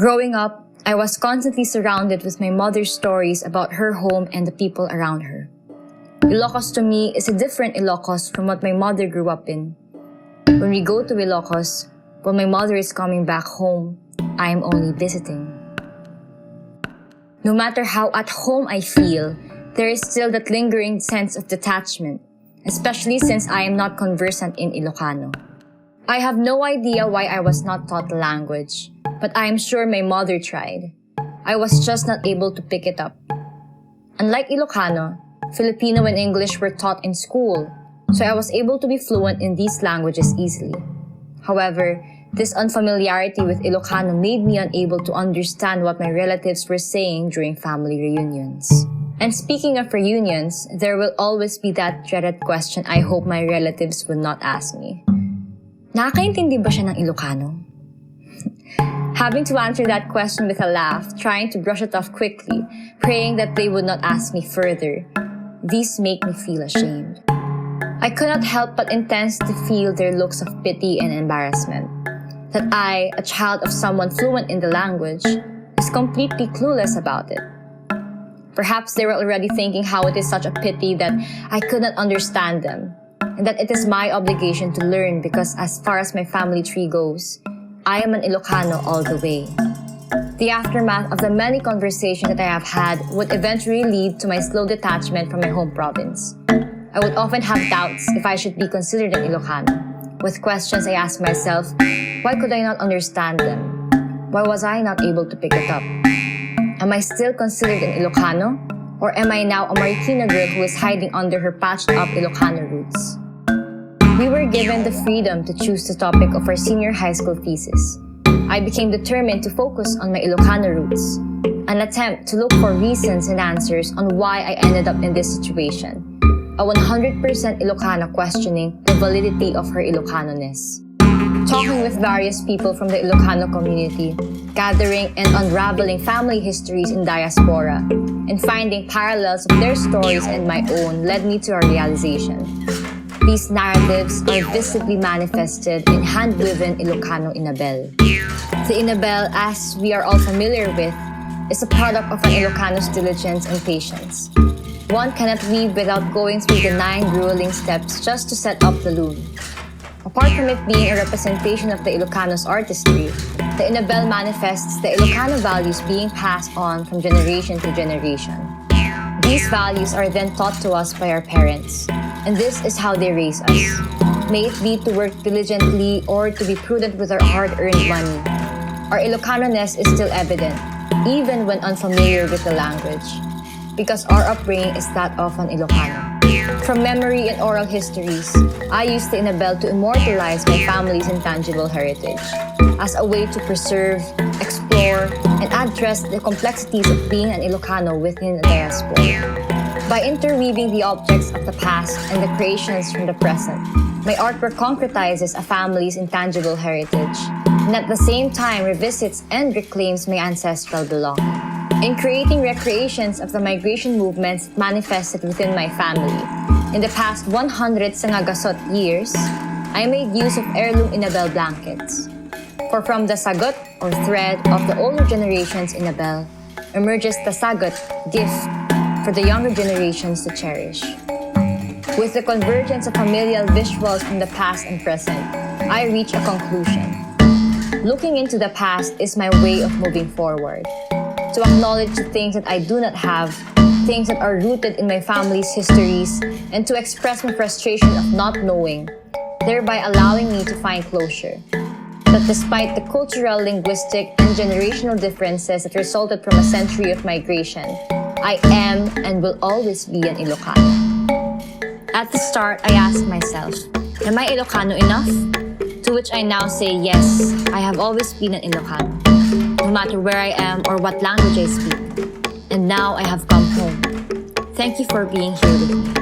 Growing up, I was constantly surrounded with my mother's stories about her home and the people around her. Ilocos to me is a different Ilocos from what my mother grew up in. When we go to Ilocos, while my mother is coming back home, I am only visiting. No matter how at home I feel, there is still that lingering sense of detachment, especially since I am not conversant in Ilocano. I have no idea why I was not taught the language, but I am sure my mother tried. I was just not able to pick it up. Unlike Ilocano, Filipino and English were taught in school, so I was able to be fluent in these languages easily. However, this unfamiliarity with Ilocano made me unable to understand what my relatives were saying during family reunions. And speaking of reunions, there will always be that dreaded question I hope my relatives will not ask me. Nakakaintindi ba siya ng Ilocano? Having to answer that question with a laugh, trying to brush it off quickly, praying that they would not ask me further, these make me feel ashamed. I could not help but intensely feel their looks of pity and embarrassment. That I, a child of someone fluent in the language, is completely clueless about it. Perhaps they were already thinking how it is such a pity that I could not understand them, and that it is my obligation to learn because as far as my family tree goes, I am an Ilocano all the way. The aftermath of the many conversations that I have had would eventually lead to my slow detachment from my home province. I would often have doubts if I should be considered an Ilocano. With questions I ask myself, why could I not understand them? Why was I not able to pick it up? Am I still considered an Ilocano? Or am I now a Marikina girl who is hiding under her patched-up Ilocano roots? We were given the freedom to choose the topic of our senior high school thesis. I became determined to focus on my Ilocano roots, an attempt to look for reasons and answers on why I ended up in this situation. A 100% Ilocano questioning the validity of her Ilocano-ness. Talking with various people from the Ilocano community, gathering and unraveling family histories in diaspora, and finding parallels of their stories and my own led me to a realization. These narratives are visibly manifested in hand-woven Ilocano inabel. The inabel, as we are all familiar with, is a product of an Ilocano's diligence and patience. One cannot weave without going through the 9 grueling steps just to set up the loom. Apart from it being a representation of the Ilocano's artistry, the inabel manifests the Ilocano values being passed on from generation to generation. These values are then taught to us by our parents, and this is how they raise us. May it be to work diligently or to be prudent with our hard-earned money. Our Ilocano-ness is still evident, even when unfamiliar with the language, because our upbringing is that of an Ilocano. From memory and oral histories, I use the inabel to immortalize my family's intangible heritage as a way to preserve, explore, and address the complexities of being an Ilocano within the diaspora. By interweaving the objects of the past and the creations from the present, my artwork concretizes a family's intangible heritage, and at the same time revisits and reclaims my ancestral belonging. In creating recreations of the migration movements manifested within my family, in the past 100 SANGAGASÚT years, I made use of heirloom inabel blankets. For from the sagut, or thread, of the older generation's inabel, emerges the sagut, gift, for the younger generations to cherish. With the convergence of familial visuals from the past and present, I reach a conclusion. Looking into the past is my way of moving forward. To acknowledge the things that I do not have, things that are rooted in my family's histories, and to express my frustration of not knowing, thereby allowing me to find closure. That despite the cultural, linguistic, and generational differences that resulted from a century of migration, I am and will always be an Ilocano. At the start, I asked myself, am I Ilocano enough? To which I now say yes, I have always been an Ilocano, no matter where I am or what language I speak. And now I have come home. Thank you for being here with me.